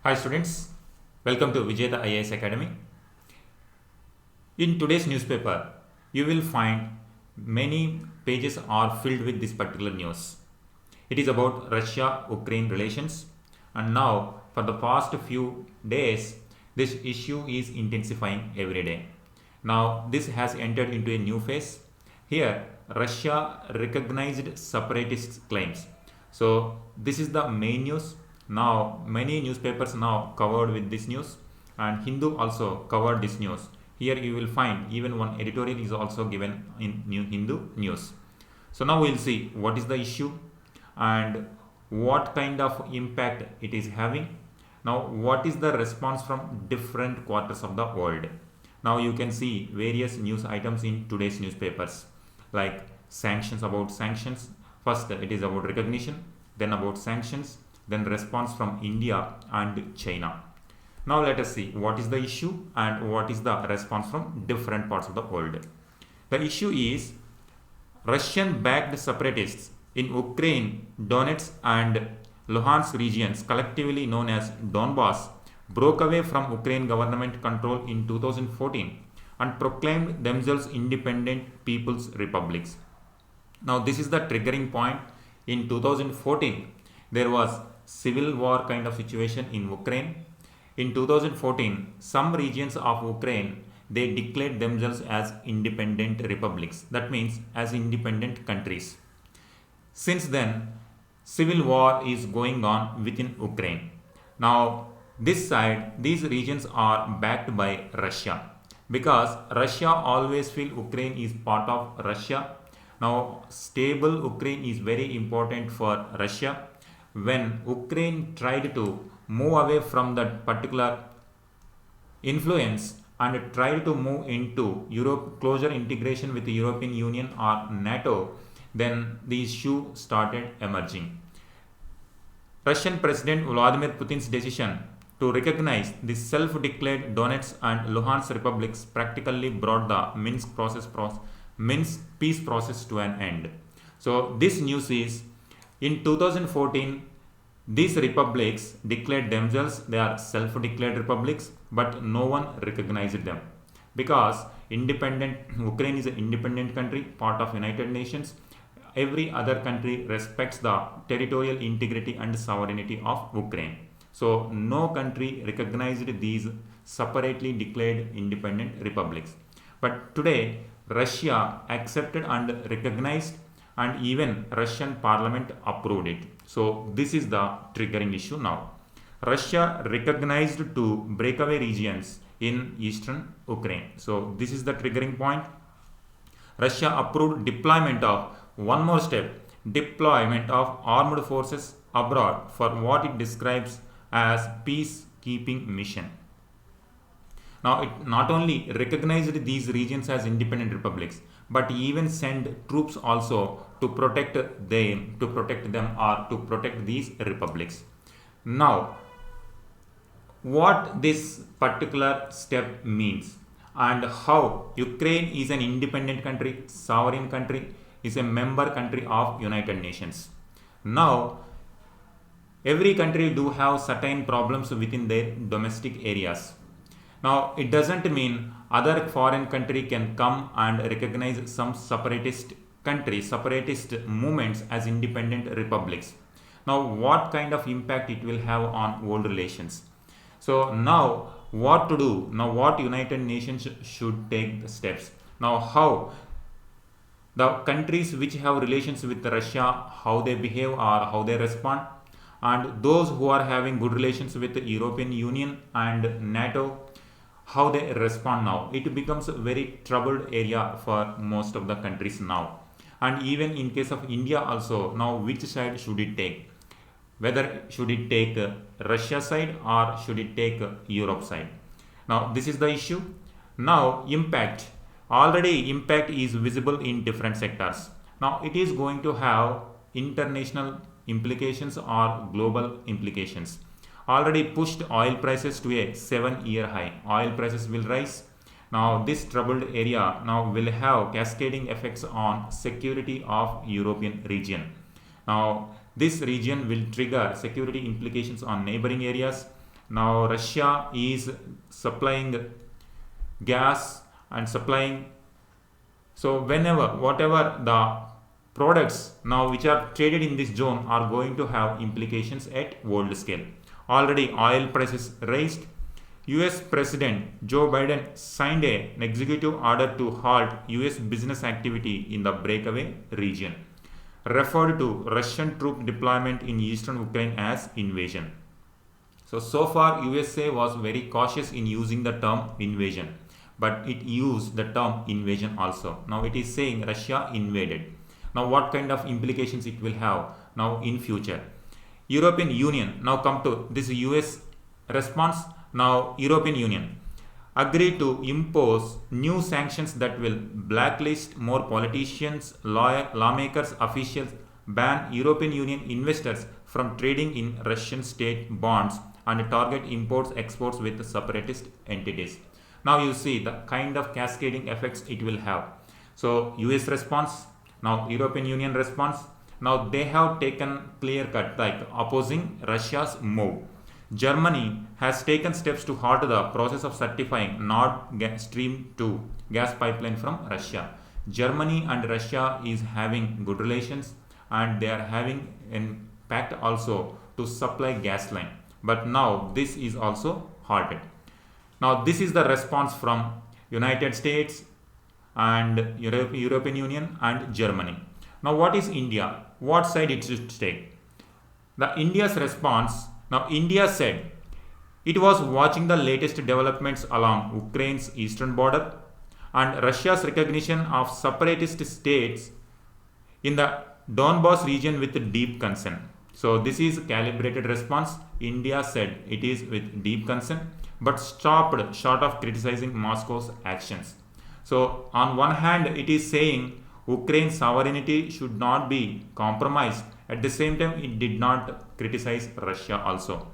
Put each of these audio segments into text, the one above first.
Hi students, welcome to Vijayata IAS Academy. In today's newspaper, you will find many pages are filled with this particular news. It is about Russia-Ukraine relations, and now for the past few days, this issue is intensifying every day. Now this has entered into a new phase. Here, Russia recognized separatist claims. So this is the main news. Now many newspapers now covered with this news, and Hindu also covered this news. Here you will find even one editorial is also given in Hindu news. So now we will see what is the issue and what kind of impact it is having. Now what is the response from different quarters of the world. Now you can see various news items in today's newspapers like sanctions, about sanctions. First it is about recognition, then about sanctions, then response from India and China. Now let us see what is the issue and what is the response from different parts of the world. The issue is Russian-backed separatists in Ukraine, Donetsk and Luhansk regions, collectively known as Donbass, broke away from Ukraine government control in 2014 and proclaimed themselves independent people's republics. Now this is the triggering point. In 2014, there was civil war kind of situation in Ukraine. In 2014, some regions of Ukraine, they declared themselves as independent republics. That means as independent countries. Since then, civil war is going on within Ukraine. Now, this side, these regions are backed by Russia because Russia always feel Ukraine is part of Russia. Now, stable Ukraine is very important for Russia. When Ukraine tried to move away from that particular influence and tried to move into closer integration with the European Union or NATO, then the issue started emerging. Russian President Vladimir Putin's decision to recognize the self-declared Donetsk and Luhansk republics practically brought the Minsk peace process to an end. So this news is, in 2014, these republics declared themselves, they are self-declared republics, but no one recognized them because Ukraine is an independent country, part of United Nations. Every other country respects the territorial integrity and sovereignty of Ukraine. So no country recognized these separately declared independent republics. But today, Russia accepted and recognized, and even Russian parliament approved it. So this is the triggering issue now. Russia recognized two breakaway regions in eastern Ukraine. So this is the triggering point. Russia approved deployment of one more step, deployment of armed forces abroad for what it describes as peacekeeping mission. Now it not only recognized these regions as independent republics, but even sent troops also to protect them or to protect these republics. Now, what this particular step means and how Ukraine is an independent country, sovereign country, is a member country of United Nations. Now, every country do have certain problems within their domestic areas. Now, it doesn't mean other foreign country can come and recognize some separatist countries, separatist movements as independent republics. Now, what kind of impact it will have on world relations? So now, what to do? Now, what United Nations should take the steps? Now, how the countries which have relations with Russia, how they behave or how they respond, and those who are having good relations with the European Union and NATO, how they respond now. It becomes a very troubled area for most of the countries now. And even in case of India also, now which side should it take? Whether should it take Russia side or should it take Europe side? Now this is the issue. Now impact. Already impact is visible in different sectors. Now it is going to have international implications or global implications. Already pushed oil prices to a 7-year high. Oil prices will rise. Now this troubled area now will have cascading effects on security of European region. Now this region will trigger security implications on neighboring areas. Now Russia is supplying gas and supplying, so whenever whatever the products now which are traded in this zone are going to have implications at world scale. Already oil prices raised. US President Joe Biden signed an executive order to halt US business activity in the breakaway region, referred to Russian troop deployment in eastern Ukraine as invasion. So far USA was very cautious in using the term invasion, but it used the term invasion also. Now it is saying Russia invaded. Now what kind of implications it will have now in future? European Union, now come to this US response. Now European Union agreed to impose new sanctions that will blacklist more politicians, lawmakers, officials, ban European Union investors from trading in Russian state bonds, and target imports exports with separatist entities. Now you see the kind of cascading effects it will have. So US response, now European Union response. Now they have taken clear cut like opposing Russia's move. Germany has taken steps to halt the process of certifying Nord Stream 2 gas pipeline from Russia. Germany and Russia is having good relations, and they are having an pact also to supply gas line. But now this is also halted. Now this is the response from United States and European Union and Germany. Now what is India? What side it should take? The India's response, now India said it was watching the latest developments along Ukraine's eastern border and Russia's recognition of separatist states in the Donbass region with deep concern. So this is calibrated response. India said it is with deep concern, but stopped short of criticizing Moscow's actions. So on one hand it is saying Ukraine's sovereignty should not be compromised. At the same time it did not criticize Russia also.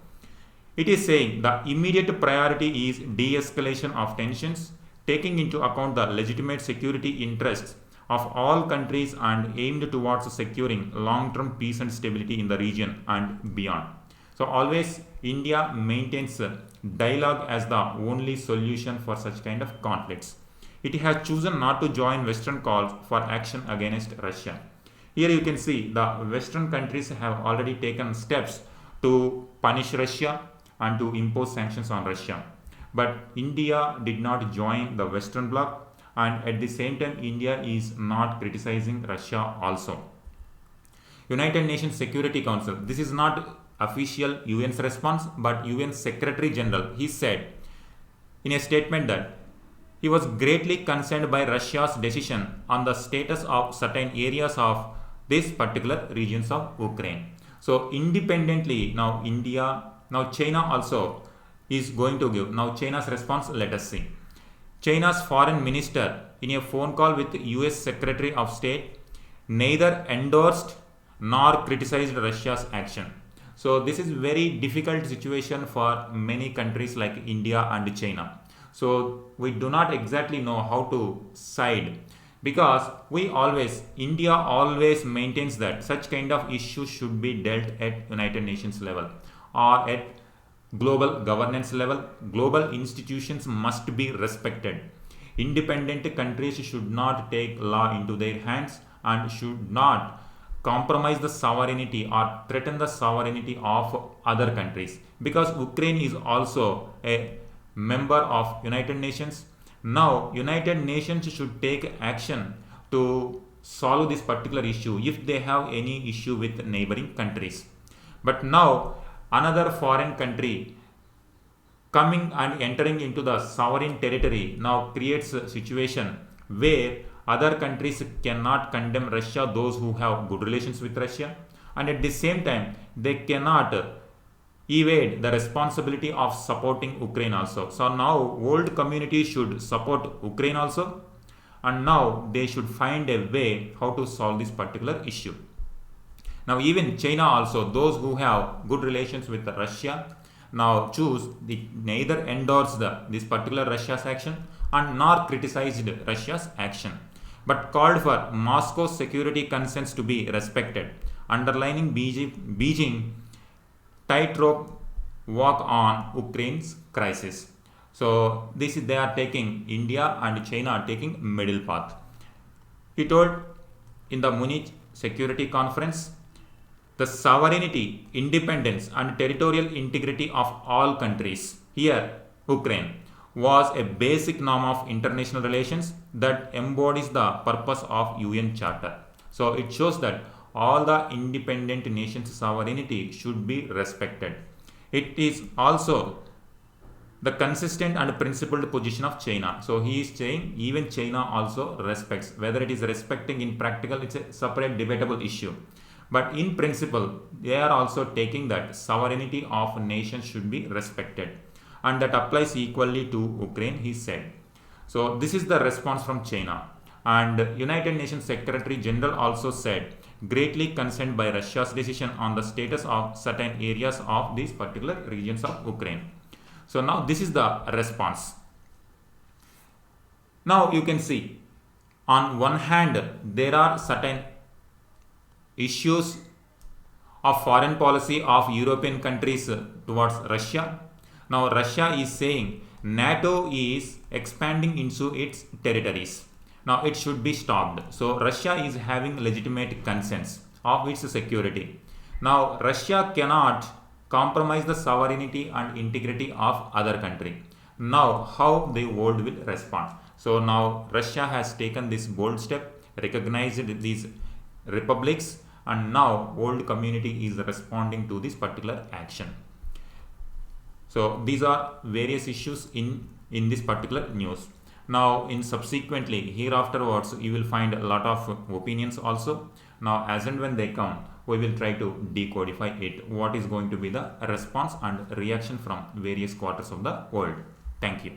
It is saying the immediate priority is de-escalation of tensions, taking into account the legitimate security interests of all countries and aimed towards securing long-term peace and stability in the region and beyond. So always India maintains dialogue as the only solution for such kind of conflicts. It has chosen not to join Western calls for action against Russia. Here you can see the Western countries have already taken steps to punish Russia and to impose sanctions on Russia. But India did not join the Western bloc, and at the same time India is not criticizing Russia also. United Nations Security Council, this is not official UN's response, but UN Secretary General, he said in a statement that he was greatly concerned by Russia's decision on the status of certain areas of these particular regions of Ukraine. So independently now China also is going to give. Now China's response, let us see. China's foreign minister in a phone call with US Secretary of State neither endorsed nor criticized Russia's action. So this is very difficult situation for many countries like India and China. So we do not exactly know how to side, because India always maintains that such kind of issues should be dealt at United Nations level or at global governance level. Global institutions must be respected. Independent countries should not take law into their hands and should not compromise the sovereignty or threaten the sovereignty of other countries, because Ukraine is also a member of United Nations. Now United Nations should take action to solve this particular issue if they have any issue with neighboring countries. But now another foreign country coming and entering into the sovereign territory now creates a situation where other countries cannot condemn Russia, those who have good relations with Russia, and at the same time they cannot evade the responsibility of supporting Ukraine also. So now world community should support Ukraine also, and now they should find a way how to solve this particular issue. Now even China also, those who have good relations with Russia, now neither endorsed this particular Russia's action and nor criticized Russia's action, but called for Moscow's security concerns to be respected, underlining Beijing tightrope work on Ukraine's crisis. So this they are taking India and China are taking middle path. He told in the Munich Security Conference, the sovereignty, independence, and territorial integrity of all countries, here Ukraine, was a basic norm of international relations that embodies the purpose of UN Charter. So it shows that all the independent nations' sovereignty should be respected. It is also the consistent and principled position of China. So he is saying even China also respects. Whether it is respecting in practical, it's a separate debatable issue. But in principle, they are also taking that sovereignty of nations should be respected. And that applies equally to Ukraine, he said. So this is the response from China. And United Nations Secretary General also said, greatly concerned by Russia's decision on the status of certain areas of these particular regions of Ukraine. So now this is the response. Now you can see, on one hand, there are certain issues of foreign policy of European countries towards Russia. Now Russia is saying NATO is expanding into its territories. Now it should be stopped. So Russia is having legitimate concerns of its security. Now Russia cannot compromise the sovereignty and integrity of other country. Now how the world will respond? So now Russia has taken this bold step, recognized these republics, and now world community is responding to this particular action. So these are various issues in this particular news. Now in subsequently hereafterwards you will find a lot of opinions also. Now as and when they come, we will try to decodify it, what is going to be the response and reaction from various quarters of the world. Thank you.